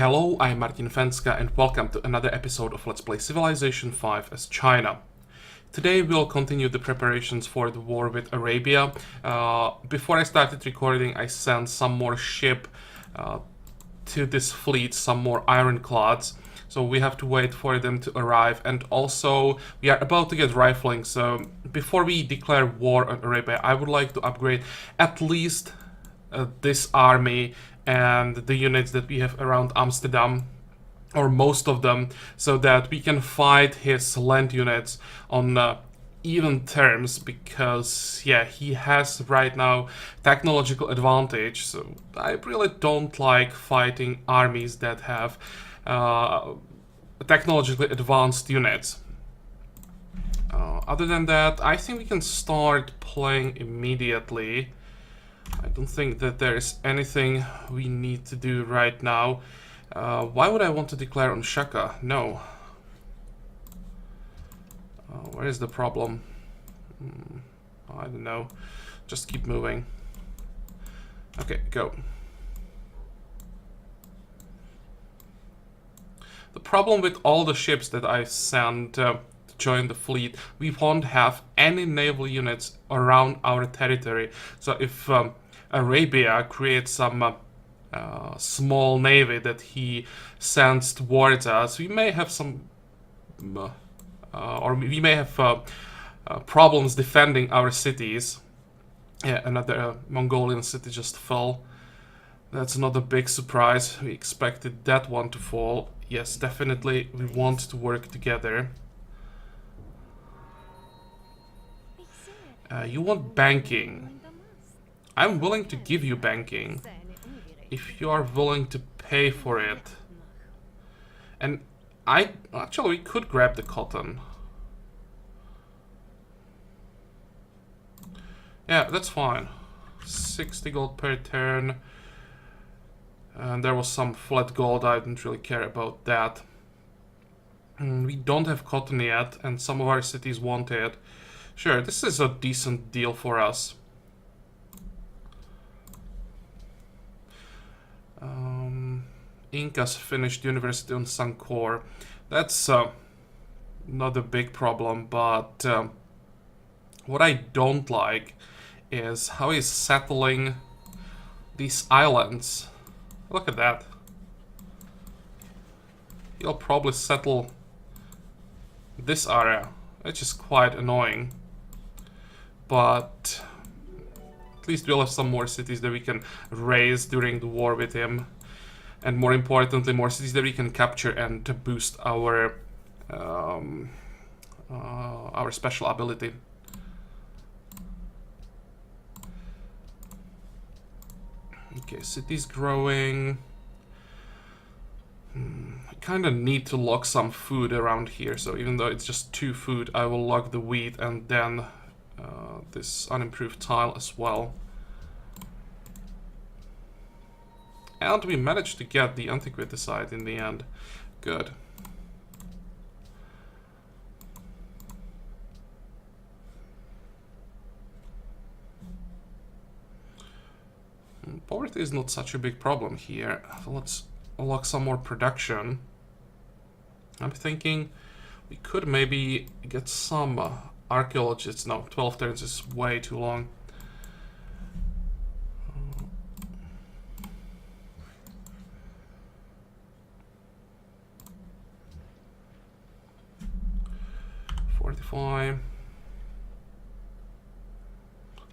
Hello, I'm Martin Fencka and welcome to another episode of Let's Play Civilization V as China. Today we'll continue the preparations for the war with Arabia. Before I started recording, I sent some more ship to this fleet, some more ironclads. So we have to wait for them to arrive, and also we are about to get rifling. So before we declare war on Arabia, I would like to upgrade at least this army and the units that we have around Amsterdam, or most of them, so that we can fight his land units on even terms, because yeah, he has right now technological advantage. So I really don't like fighting armies that have technologically advanced units. Other than that, I think we can start playing immediately. I don't think that there is anything we need to do right now. Why would I want to declare on Shaka? No. Where is the problem? I don't know. Just keep moving. Okay, go. The problem with all the ships that I send to join the fleet, we won't have any naval units around our territory. So if Arabia creates some small navy that he sends towards us, we may have some or we may have problems defending our cities. Yeah, another Mongolian city just fell. That's not a big surprise. We expected that one to fall. Yes, definitely we want to work together. You want banking. I'm willing to give you banking if you are willing to pay for it. And actually we could grab the cotton. Yeah, that's fine. 60 gold per turn. And there was some flat gold, I didn't really care about that. We don't have cotton yet, and some of our cities want it. Sure, this is a decent deal for us. Incas finished university on Sankor. That's not a big problem, but what I don't like is how he's settling these islands. Look at that. He'll probably settle this area, which is quite annoying. But at least we'll have some more cities that we can raise during the war with him. And more importantly, more cities that we can capture and to boost our special ability. Okay, cities growing. I kind of need to log some food around here, so even though it's just 2 food, I will log the wheat and then this unimproved tile as well. And we managed to get the antiquity site in the end. Good. Poverty is not such a big problem here. Let's unlock some more production. I'm thinking we could maybe get some archaeologists. No, 12 turns is way too long.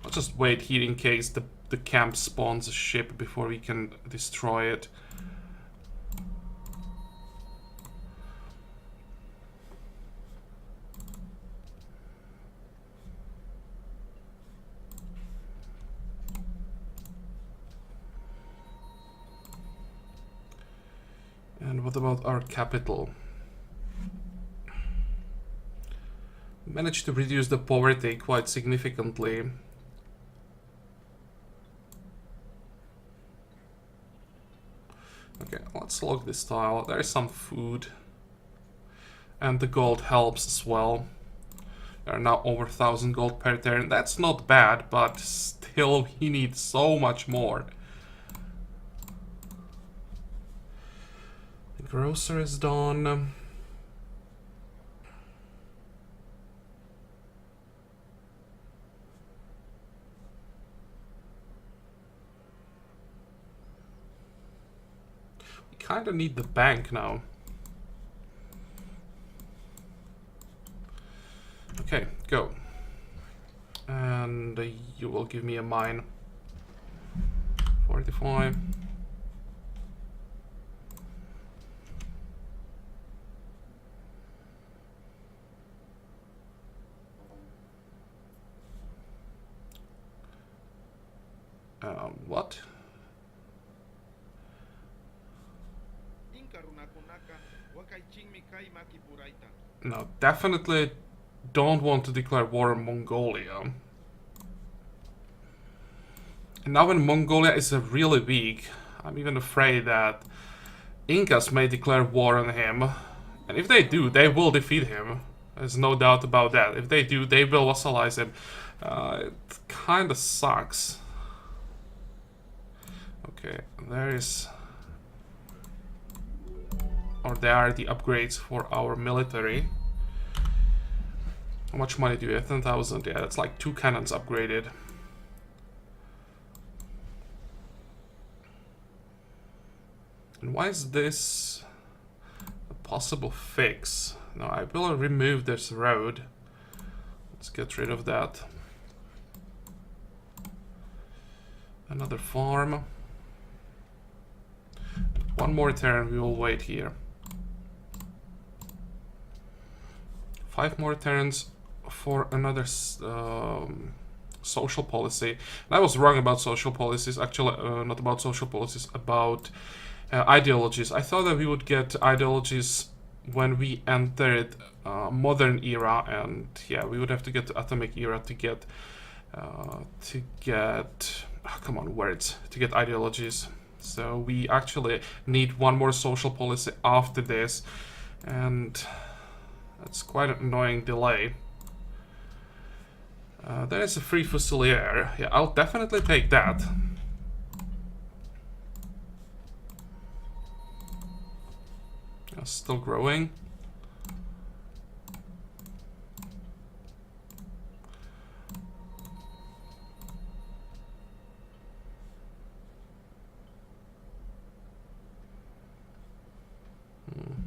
I'll just wait here in case the camp spawns a ship before we can destroy it. And what about our capital? Managed to reduce the poverty quite significantly. Okay, let's log this tile. There is some food. And the gold helps as well. There are now over 1000 gold per turn. That's not bad, but still we need so much more. The grocer is done. We kind of need the bank now. Okay, go. And you will give me a mine. 45. What? No, definitely don't want to declare war on Mongolia. And now when Mongolia is really weak, I'm even afraid that Incas may declare war on him. And if they do, they will defeat him. There's no doubt about that. If they do, they will vassalize him. It kinda sucks. Okay, there is... Or there are the upgrades for our military. How much money do you have? 10,000. Yeah, that's like 2 cannons upgraded. And why is this a possible fix? No, I will remove this road. Let's get rid of that. Another farm. One more turn, we will wait here. 5 more turns for another social policy. And I was wrong about social policies, actually not about social policies, about ideologies. I thought that we would get ideologies when we entered modern era, and yeah, we would have to get the atomic era to get come on, words, to get ideologies. So we actually need one more social policy after this, and that's quite an annoying delay. There is a free fusilier. Yeah, I'll definitely take that. Still growing.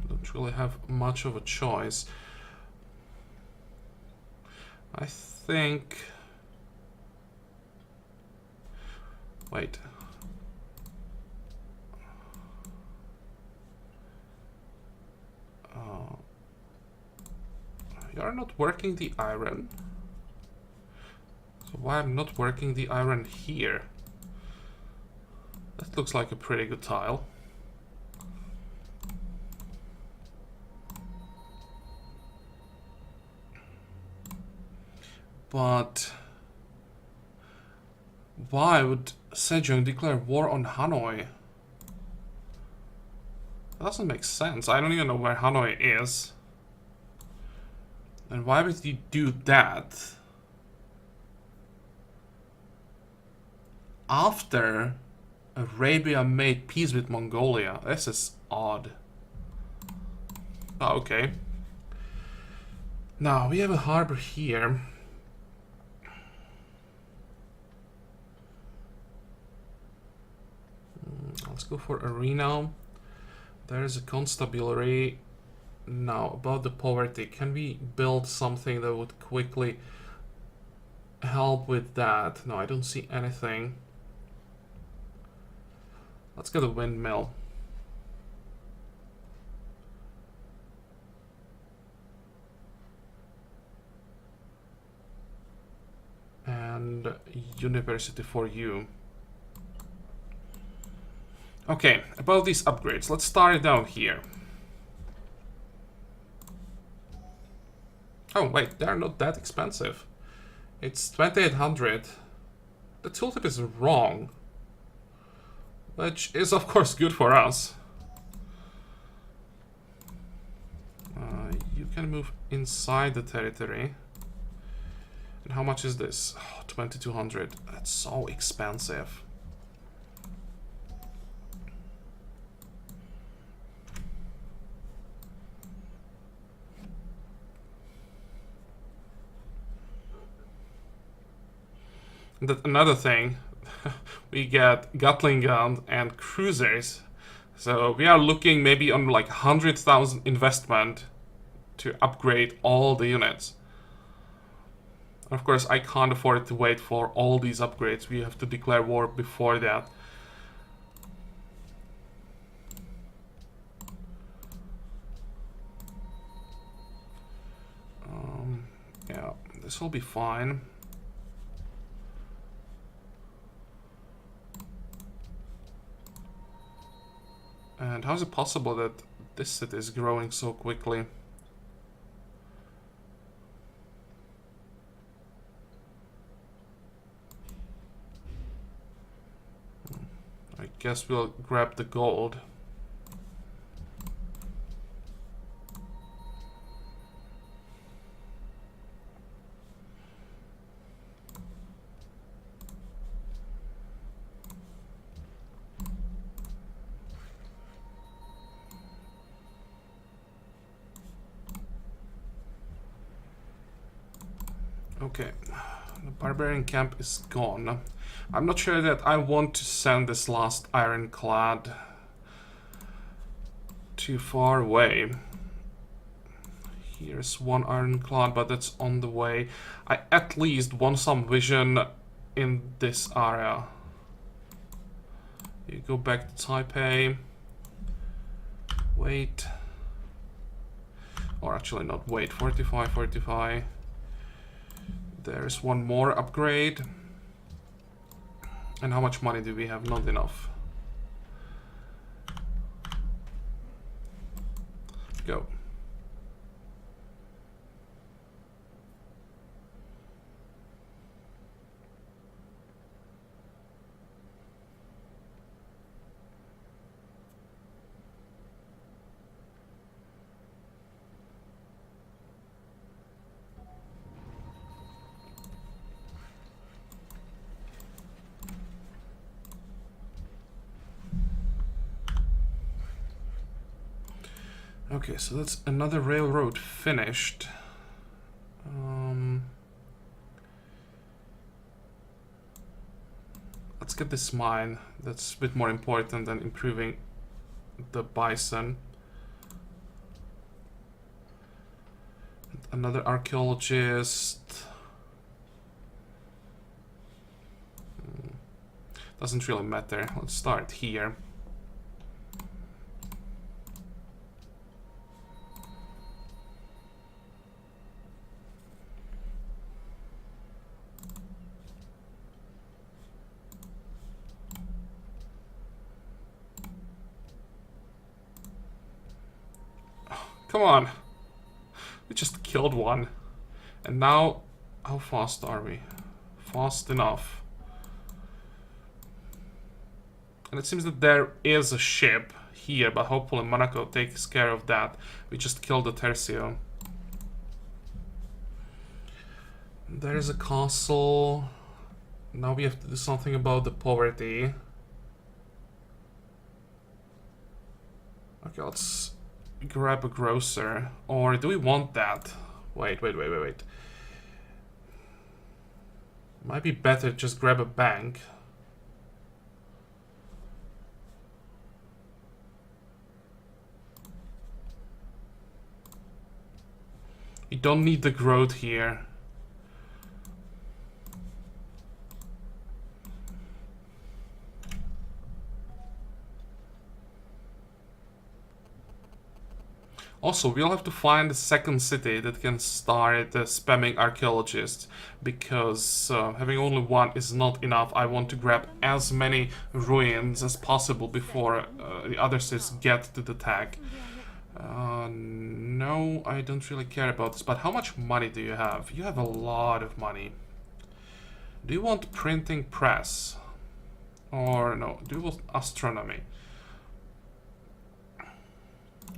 Don't really have much of a choice. I think... Wait. You're not working the iron. So why I'm not working the iron here? That looks like a pretty good tile. But why would Sejong declare war on Hanoi? That doesn't make sense. I don't even know where Hanoi is. And why would he do that after Arabia made peace with Mongolia? This is odd. Oh, okay. Now we have a harbor here. Let's go for arena. There's a constabulary. Now, about the poverty, can we build something that would quickly help with that? No, I don't see anything. Let's get a windmill. And university for you. Okay, about these upgrades, let's start it down here. Oh wait, they're not that expensive. It's 2800. The tooltip is wrong, which is of course good for us. You can move inside the territory. And how much is this? Oh, 2200. That's so expensive. And that another thing, we get Gatling guns and cruisers. So we are looking maybe on like 100,000 investment to upgrade all the units. Of course, I can't afford to wait for all these upgrades. We have to declare war before that. Yeah, this will be fine. And how is it possible that this city is growing so quickly? I guess we'll grab the gold. Okay, the barbarian camp is gone. I'm not sure that I want to send this last ironclad too far away. Here's one ironclad, but that's on the way. I at least want some vision in this area. You go back to Taipei. Wait. Or actually not wait, 45, 45. There's one more upgrade. And how much money do we have? Not enough. Go. Okay, so that's another railroad finished. Let's get this mine. That's a bit more important than improving the bison. Another archaeologist. Doesn't really matter. Let's start here. Come on. We just killed one. And now, how fast are we? Fast enough. And it seems that there is a ship here, but hopefully Monaco takes care of that. We just killed the Tercio. There is a castle. Now we have to do something about the poverty. Okay, let's grab a grocer. Or do we want that? Wait. Might be better just grab a bank. You don't need the growth here. Also, we'll have to find a second city that can start spamming archaeologists, because having only one is not enough. I want to grab as many ruins as possible before the other cities get to the tag. No, I don't really care about this, but how much money do you have? You have a lot of money. Do you want printing press? Or no, do you want astronomy?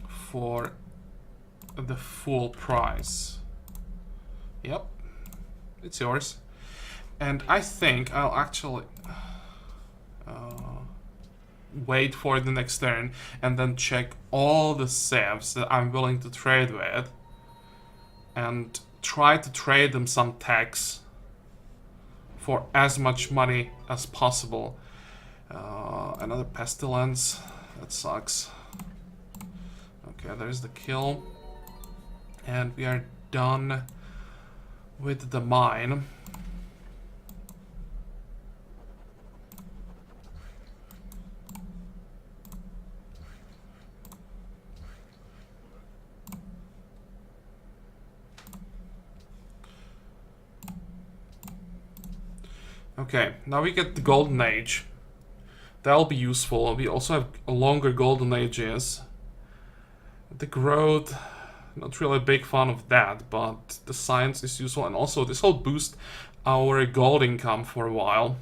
For the full price. Yep, it's yours. And I think I'll actually wait for the next turn and then check all the civs that I'm willing to trade with and try to trade them some tax for as much money as possible. Another pestilence. That sucks. Okay, there's the kill. And we are done with the mine. Okay, now we get the Golden Age. That'll be useful. We also have a longer Golden Ages. The growth, not really a big fan of that, but the science is useful, and also this will boost our gold income for a while.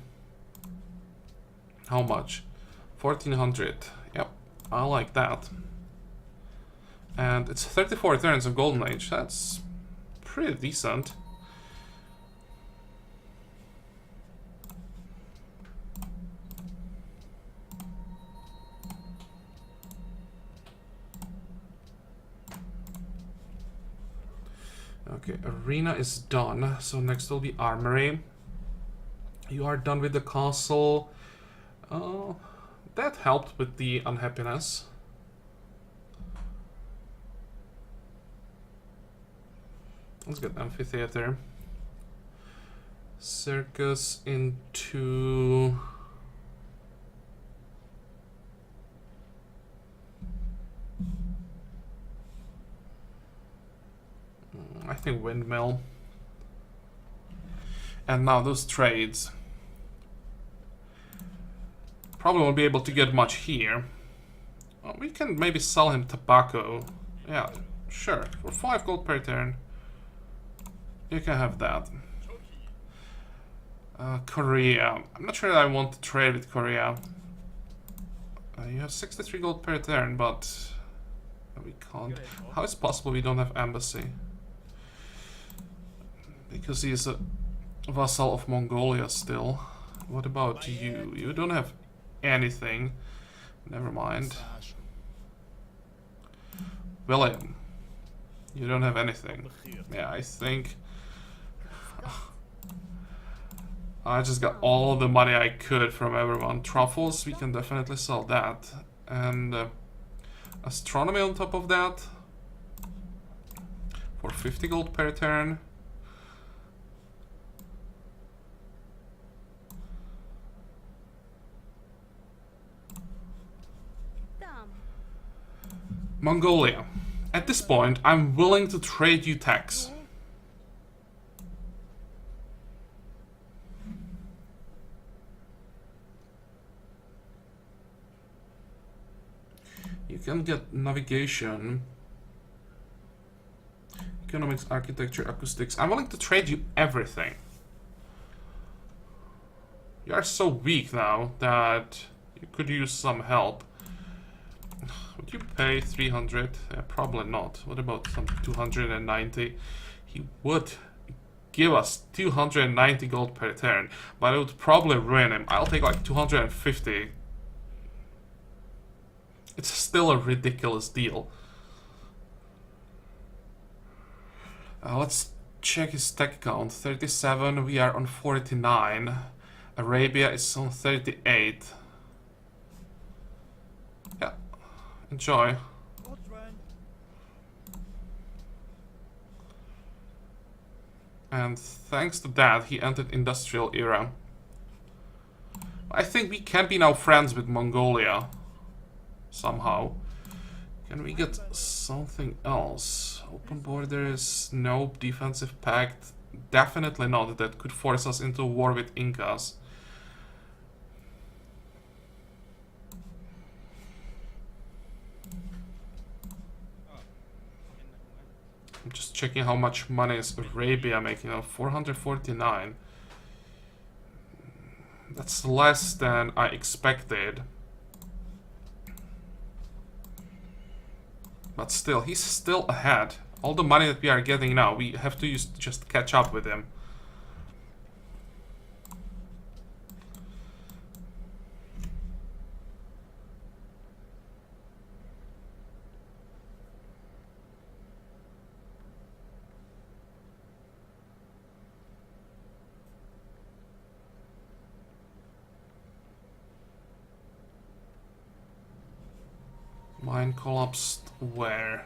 How much? 1400. Yep, I like that. And it's 34 turns of Golden Age. That's pretty decent. Okay, arena is done, so next will be armory. You are done with the castle. That helped with the unhappiness. Let's get amphitheater. Circus into... I think windmill. And now those trades. Probably won't be able to get much here. Well, we can maybe sell him tobacco. Yeah, sure. For 5 gold per turn. You can have that. Korea. I'm not sure that I want to trade with Korea. You have 63 gold per turn, but we can't. How is it possible we don't have embassy? Because he is a vassal of Mongolia still. What about you? You don't have anything. Never mind. William. You don't have anything. Yeah, I think... I just got all the money I could from everyone. Truffles, we can definitely sell that. And astronomy on top of that. For 50 gold per turn. Mongolia. At this point, I'm willing to trade you tax. You can get navigation, economics, architecture, acoustics. I'm willing to trade you everything. You are so weak now that you could use some help. Would you pay 300? Probably not. What about some 290? He would give us 290 gold per turn, but it would probably ruin him. I'll take like 250. It's still a ridiculous deal. Let's check his tech count. 37, we are on 49. Arabia is on 38. Yeah, enjoy. And thanks to that, he entered industrial era. I think we can be now friends with Mongolia. Somehow. Can we get something else? Open borders, nope. Defensive pact, definitely not. That could force us into war with Incas. I'm just checking how much money is Arabia making now. 449. That's less than I expected. But still, he's still ahead. All the money that we are getting now, we have to use to just catch up with him. And collapsed where?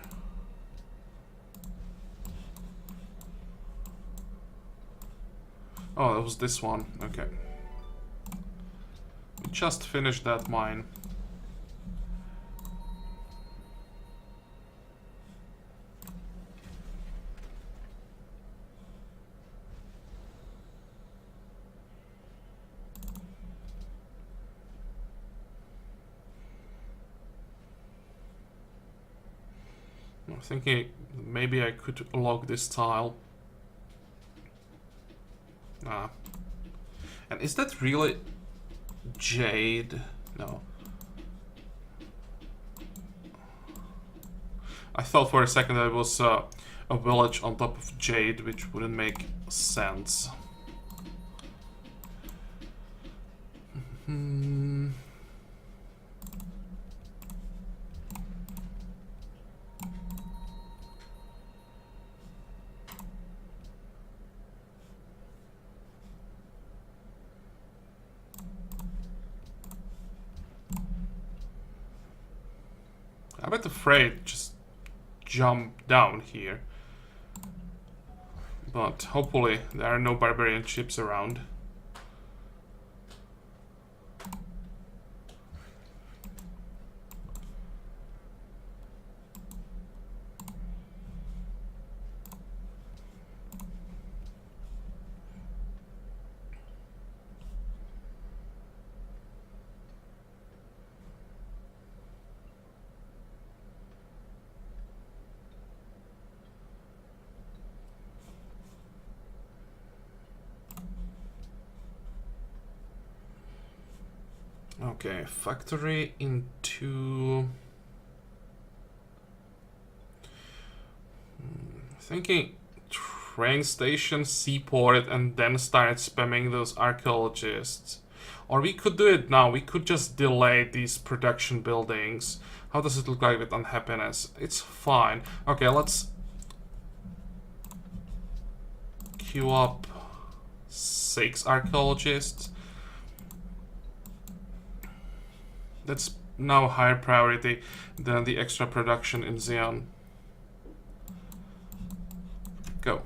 Oh, it was this one. Okay. We just finished that mine. I'm thinking maybe I could log this tile. Ah. And is that really jade? No. I thought for a second that it was a village on top of jade, which wouldn't make sense. I'm a bit afraid just jump down here. But hopefully there are no barbarian ships around. Okay, factory into... Thinking train station, seaport, and then start spamming those archaeologists. Or we could do it now, we could just delay these production buildings. How does it look like with unhappiness? It's fine. Okay, let's queue up 6 archaeologists. That's now a higher priority than the extra production in Xeon. Go.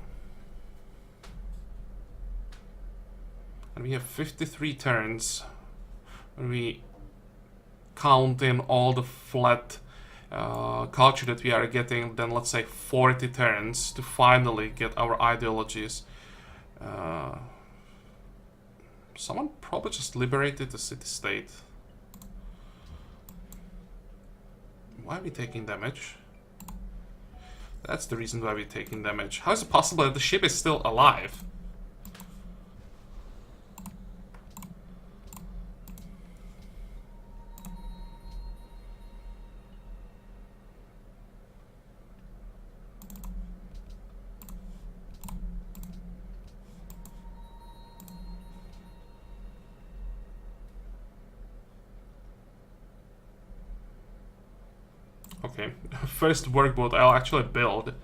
And we have 53 turns. When we count in all the flat culture that we are getting, then let's say 40 turns to finally get our ideologies. Someone probably just liberated the city-state. Why are we taking damage? That's the reason why we're taking damage. How is it possible that the ship is still alive? Okay, first workboat I'll actually build.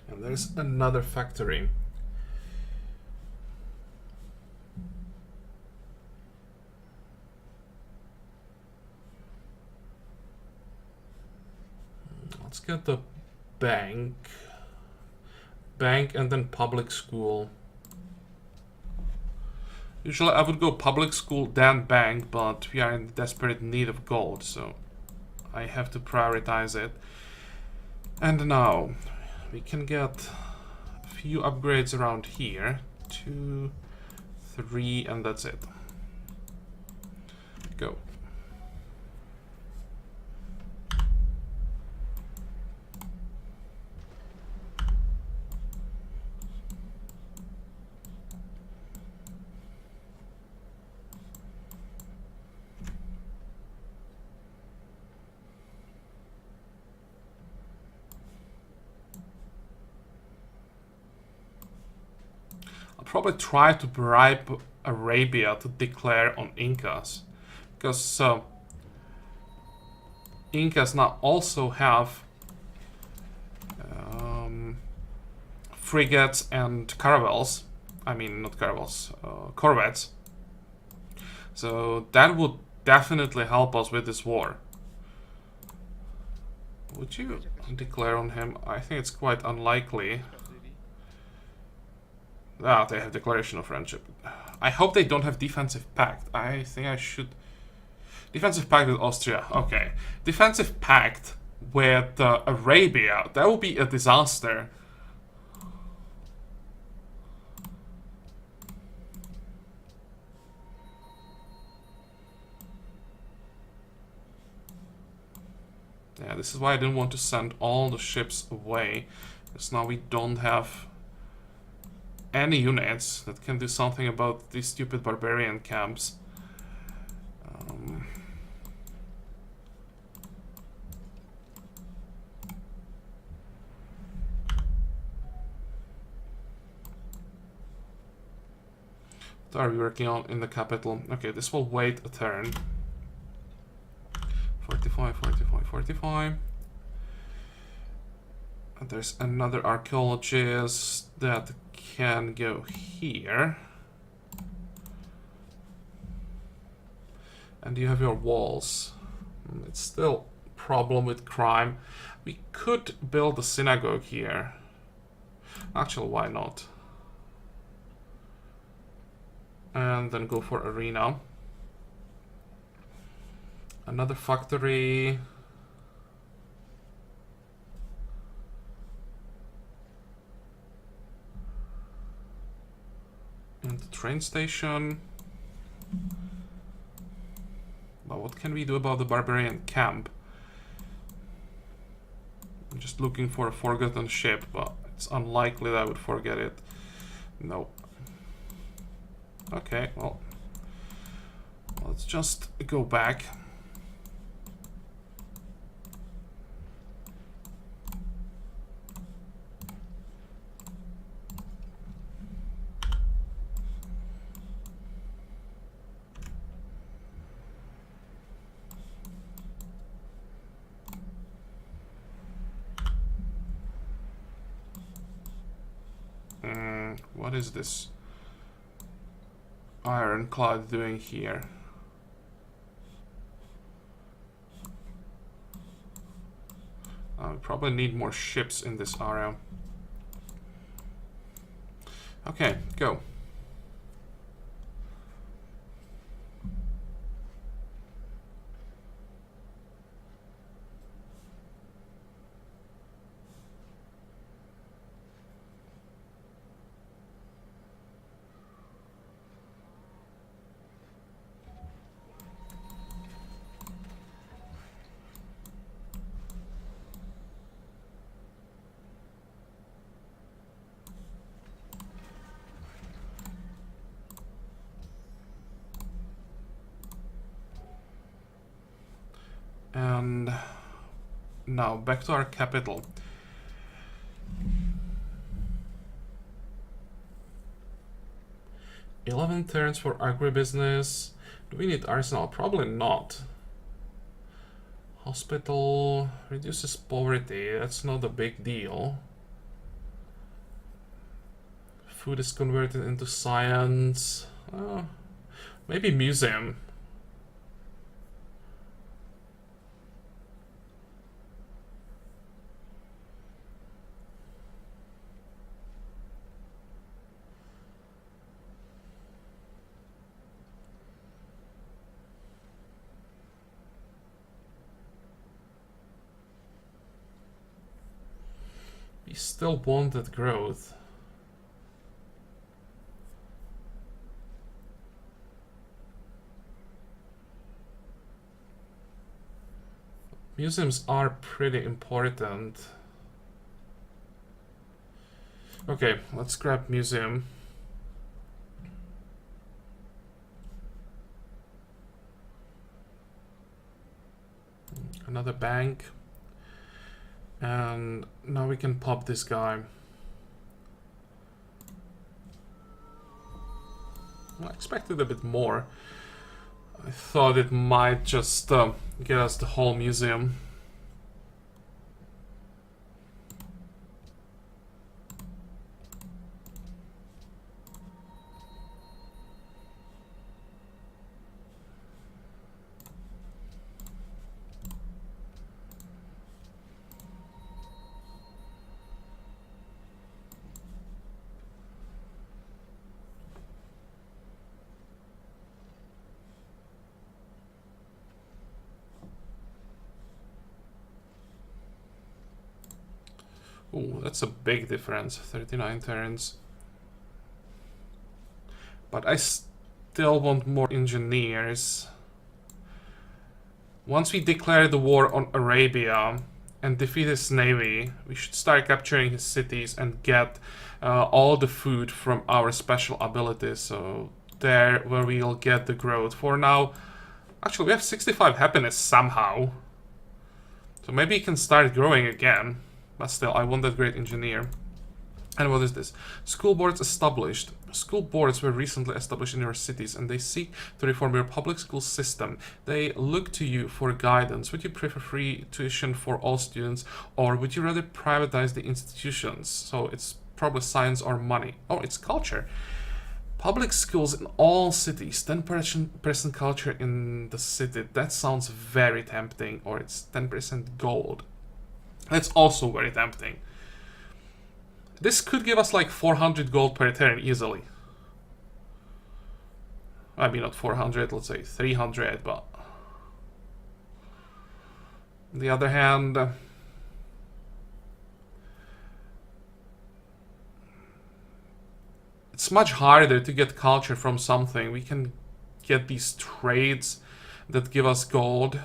And there's another factory. Let's get the bank. Bank and then public school. Usually I would go public school then bank, but we are in desperate need of gold, so I have to prioritize it. And now we can get a few upgrades around here. 2, 3, and that's it. Go. probably try to bribe Arabia to declare on Incas. Because Incas now also have frigates and caravels. I mean, not caravels, corvettes. So that would definitely help us with this war. Would you declare on him? I think it's quite unlikely. Ah, they have declaration of friendship. I hope they don't have defensive pact. I think I should... Defensive pact with Austria. Okay. Defensive pact with Arabia. That would be a disaster. Yeah, this is why I didn't want to send all the ships away. Because now we don't have any units that can do something about these stupid barbarian camps. What are we working on in the capital? Okay, this will wait a turn. 45, 45, 45. And there's another archaeologist that can go here. And you have your walls. It's still a problem with crime. We could build a synagogue here. Actually, why not? And then go for arena. Another factory. And the train station. But what can we do about the barbarian camp? I'm just looking for a forgotten ship, but it's unlikely that I would forget it. Nope. Okay, well, let's just go back. What is this ironclad doing here? We probably need more ships in this area. Okay, go. And now back to our capital. $11 turns for agribusiness. Do we need arsenal? Probably not. Hospital reduces poverty. That's not a big deal. Food is converted into science. Maybe museum. We still want that growth. Museums are pretty important. Okay, let's grab museum. Another bank. And now we can pop this guy. I expected a bit more. I thought it might just get us the whole museum. Ooh, that's a big difference, 39 turns. But I still want more engineers. Once we declare the war on Arabia and defeat his navy, we should start capturing his cities and get all the food from our special abilities. So there where we'll get the growth. For now, actually we have 65 happiness somehow. So maybe he can start growing again. But still, I want that great engineer. And what is this? School boards established. School boards were recently established in your cities and they seek to reform your public school system. They look to you for guidance. Would you prefer free tuition for all students or would you rather privatize the institutions? So it's probably science or money. Oh, it's culture. Public schools in all cities, 10% culture in the city. That sounds very tempting. Or it's 10% gold. That's also very tempting. This could give us like 400 gold per turn easily. I mean, not 400, let's say 300, but... On the other hand... It's much harder to get culture from something. We can get these trades that give us gold.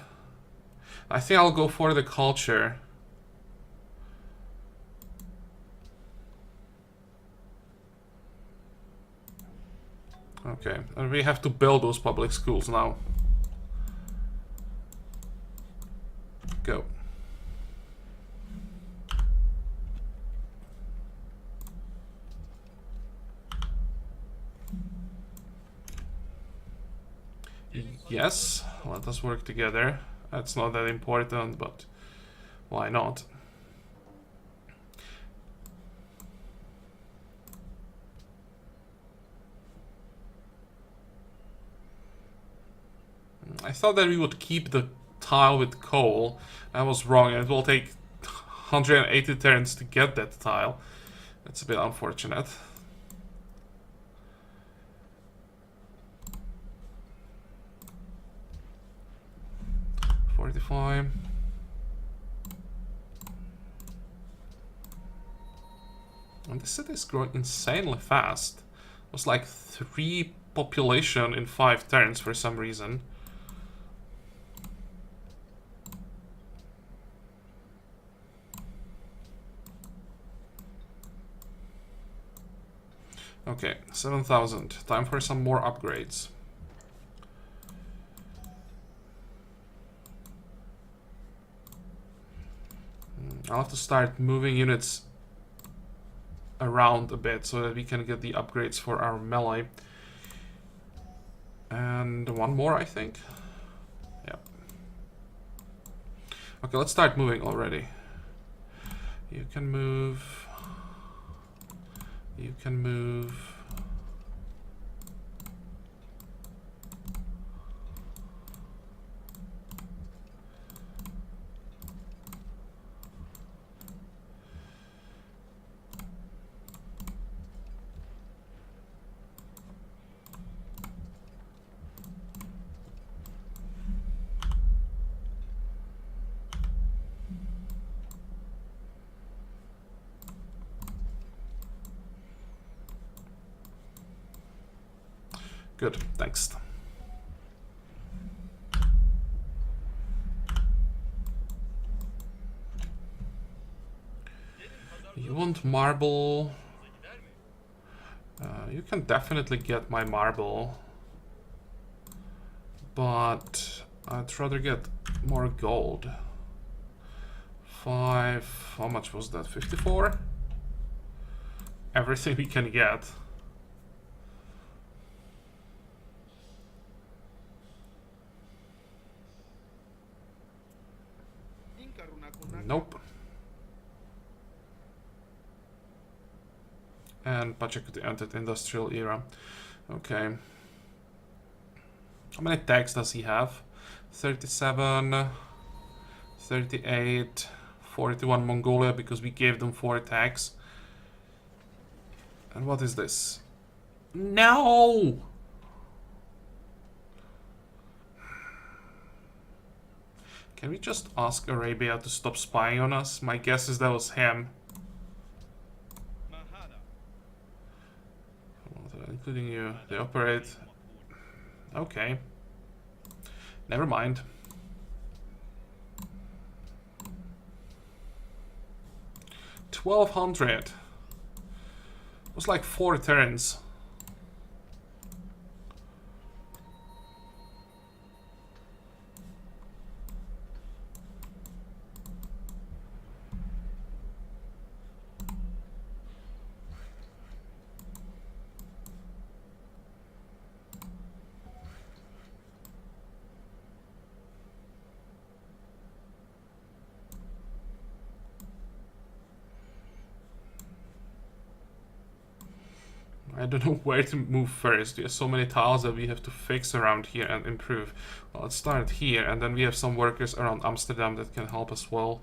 I think I'll go for the culture. Okay, and we have to build those public schools now. Go. Yes, let us work together. That's not that important, but why not? I thought that we would keep the tile with coal. I was wrong, and it will take 180 turns to get that tile. That's a bit unfortunate. $45. And this city is growing insanely fast. It was like 3 population in 5 turns for some reason. Okay, 7,000. Time for some more upgrades. I'll have to start moving units around a bit so that we can get the upgrades for our melee. And one more, I think. Yeah. Okay, let's start moving already. You can move. You can move. Good, thanks. You want marble? You can definitely get my marble. But I'd rather get more gold. 5, how much was that? 54? Everything we can get. Nope. And Pachacute entered industrial era. Okay. How many tags does he have? 37, 38, 41 Mongolia, because we gave them 4 tags. And what is this? No! Can we just ask Arabia to stop spying on us? My guess is that was him. Including you. They operate... Okay. Never mind. 1200. It was like 4 turns. I don't know where to move first. We have so many tiles that we have to fix around here and improve. Well, let's start here, and then we have some workers around Amsterdam that can help us well.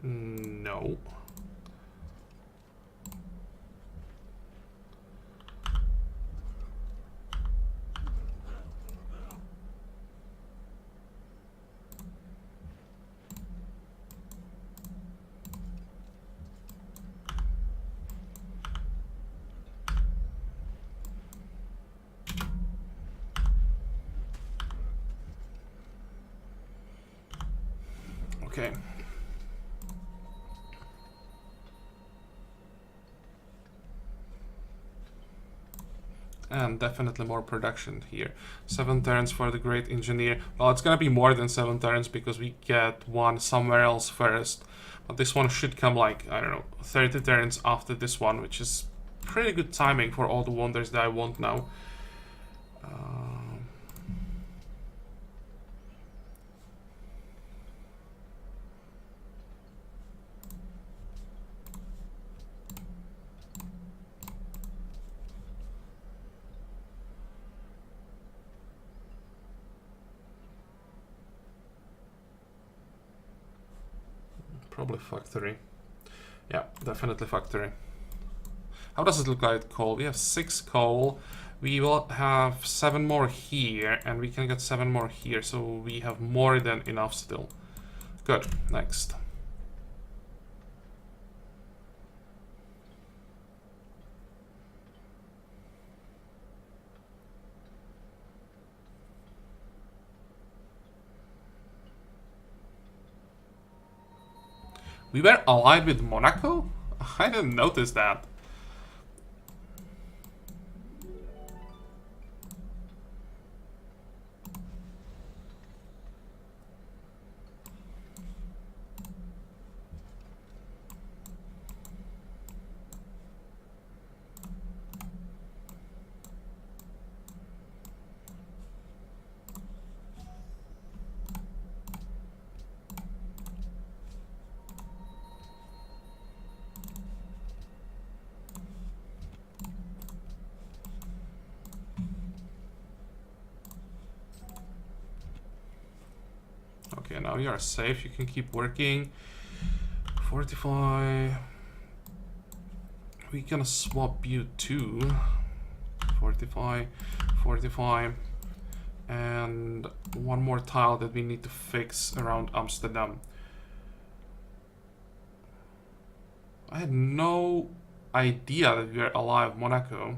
No. Okay. And definitely more production here. 7 turns for the great engineer. Well, it's gonna be more than 7 turns because we get one somewhere else first. But this one should come like, I don't know, 30 turns after this one, which is pretty good timing for all the wonders that I want now. Probably factory. Yeah, definitely factory. How does it look like coal? We have 6 coal. We will have 7 more here, and we can get 7 more here, so we have more than enough still. Good. Next. We were allied with Monaco? I didn't notice that. Okay, now you are safe. You can keep working. 45. We can swap you too. 45, 45. And one more tile that we need to fix around Amsterdam. I had no idea that we were alive, Monaco.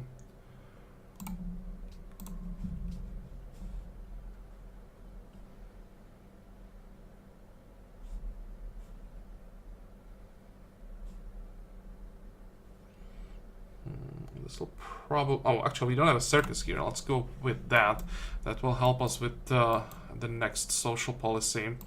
This will probably... Oh, actually, we don't have a circus here. Let's go with that. That will help us with the next social policy.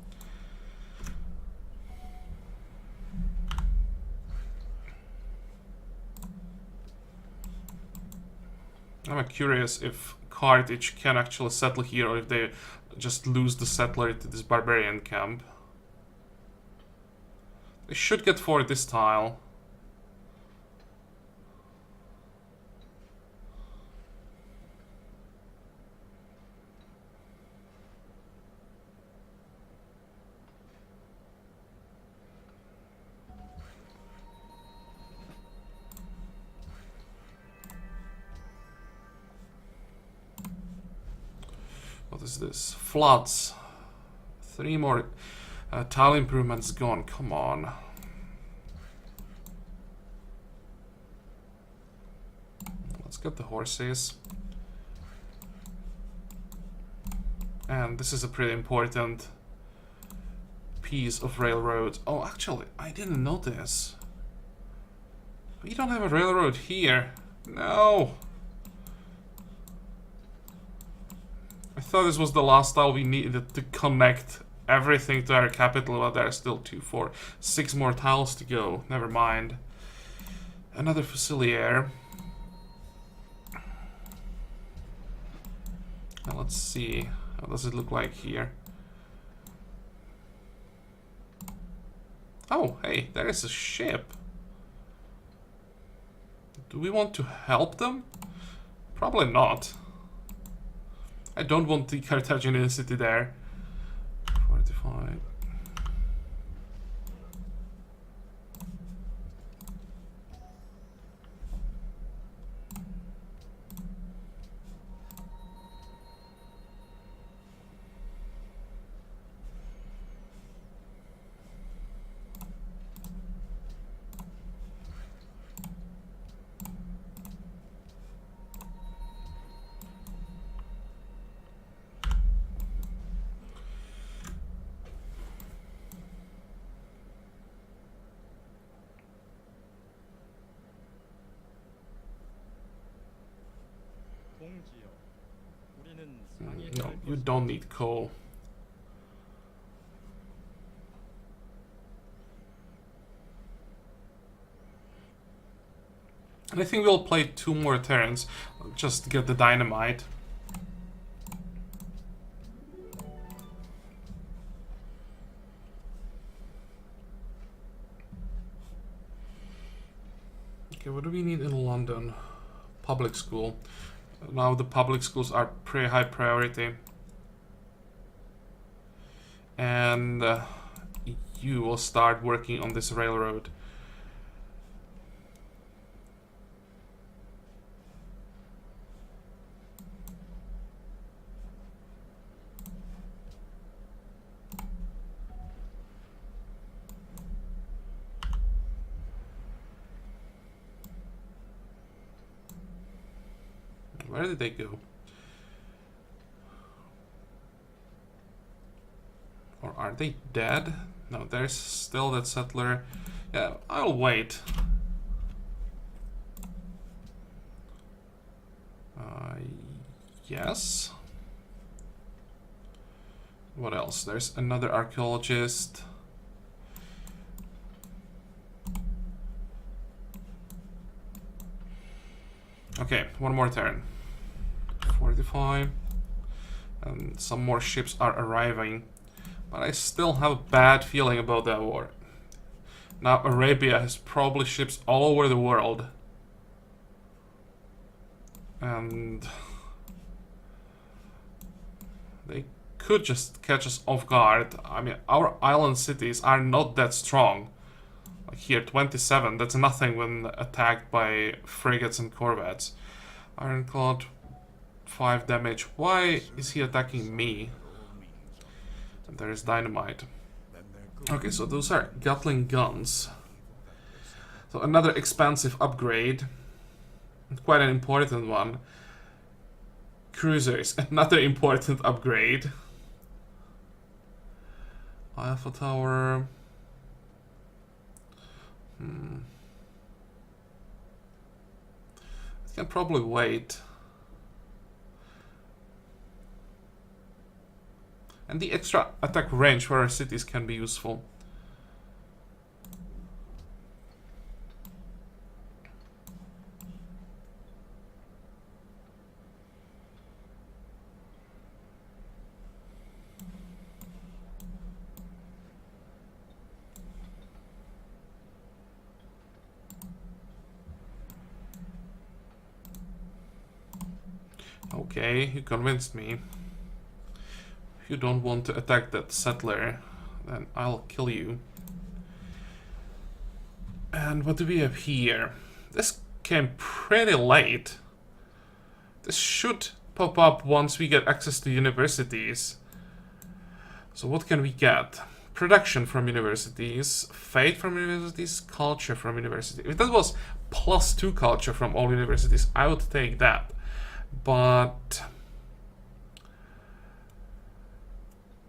I'm curious if Carthage can actually settle here, or if they just lose the settler to this barbarian camp. They should get 4 this tile. What is this? Floods. 3 more tile improvements gone. Come on. Let's get the horses. And this is a pretty important piece of railroad. Oh, actually, I didn't notice. We don't have a railroad here. No. I thought this was the last tile we needed to connect everything to our capital, but there are still 2, 4, 6 more tiles to go. Never mind. Another Fusilier. Now let's see. How does it look like here? Oh, hey, there is a ship. Do we want to help them? Probably not. I don't want the Carthaginian city there. 45. No, you don't need coal. And I think we'll play 2 more turns just to get the dynamite. Okay, what do we need in London? Public school. Now the public schools are pretty high priority. And you will start working on this railroad. Where did they go? Or are they dead? No, there's still that settler. Yeah, I'll wait. Yes. What else? There's another archaeologist. Okay, 1 more turn. 45. And some more ships are arriving. But I still have a bad feeling about that war. Now Arabia has probably ships all over the world. And they could just catch us off guard. I mean, our island cities are not that strong. Like here, 27, that's nothing when attacked by frigates and corvettes. Ironclad, 5 damage. Why is he attacking me? And there is dynamite. Okay, so those are Gatling guns. So another expansive upgrade. Quite an important one. Cruisers, another important upgrade. Alpha Tower. can probably wait. And the extra attack range for our cities can be useful. Okay, you convinced me. If you don't want to attack that settler, then I'll kill you. And what do we have here? This came pretty late. This should pop up once we get access to universities. So what can we get? Production from universities, faith from universities, culture from universities. If that was +2 culture from all universities, I would take that. But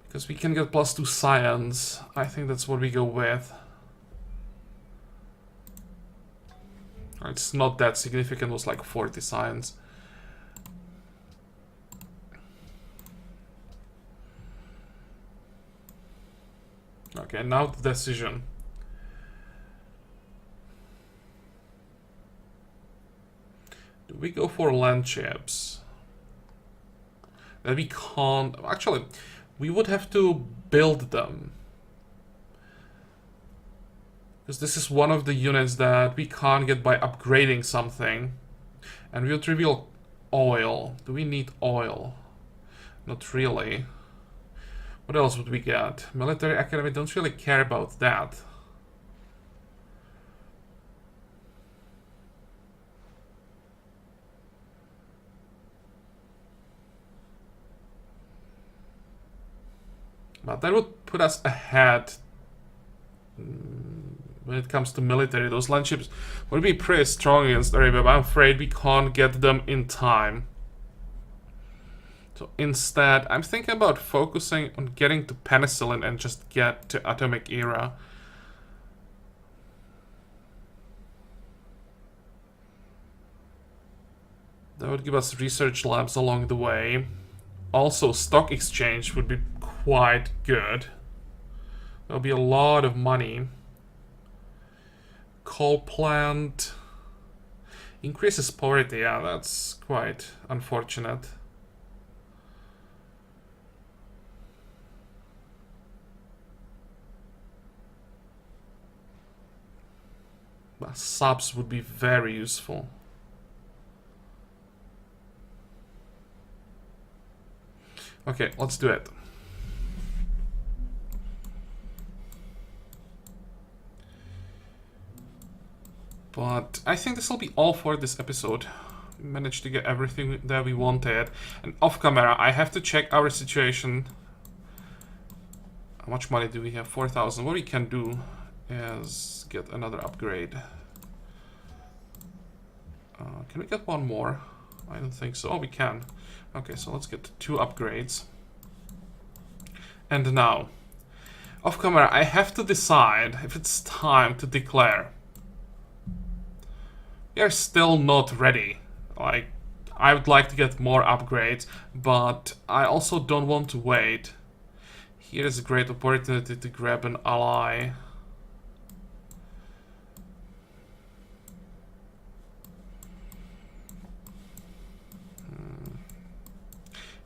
because we can get +2 science, I think that's what we go with. It's not that significant, it was like 40 science. Okay, now the decision. Do we go for land chips? That we can't... Actually, we would have to build them. Because this is one of the units that we can't get by upgrading something. And we would reveal oil. Do we need oil? Not really. What else would we get? Military Academy, don't really care about that. But that would put us ahead when it comes to military. Those land ships would be pretty strong against Arabia, but I'm afraid we can't get them in time. So instead, I'm thinking about focusing on getting to penicillin and just get to atomic era. That would give us research labs along the way. Also, stock exchange would be quite good. There'll be a lot of money. Coal plant increases poverty. Yeah, that's quite unfortunate. But subs would be very useful. Okay, let's do it. But I think this will be all for this episode. We managed to get everything that we wanted. And off camera, I have to check our situation. How much money do we have? 4,000. What we can do is get another upgrade. Can we get one more? I don't think so. Oh, we can. Okay, so let's get 2 upgrades. And now, off camera, I have to decide if it's time to declare. We are still not ready. Like, I would like to get more upgrades, but I also don't want to wait. Here is a great opportunity to grab an ally.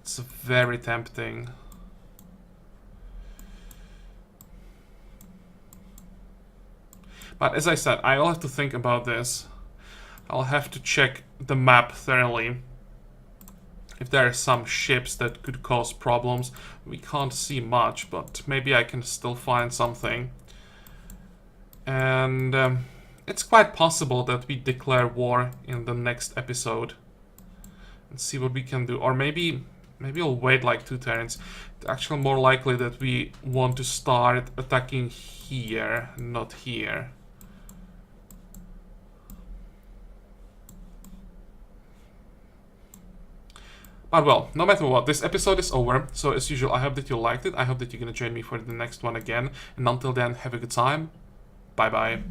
It's very tempting. But as I said, I'll have to think about this. I'll have to check the map thoroughly. If there are some ships that could cause problems, we can't see much, but maybe I can still find something. And it's quite possible that we declare war in the next episode. And see what we can do. Or maybe we'll wait like 2 turns. It's actually more likely that we want to start attacking here, not here. But well, no matter what, this episode is over. So as usual, I hope that you liked it. I hope that you're gonna join me for the next one again. And until then, have a good time. Bye bye.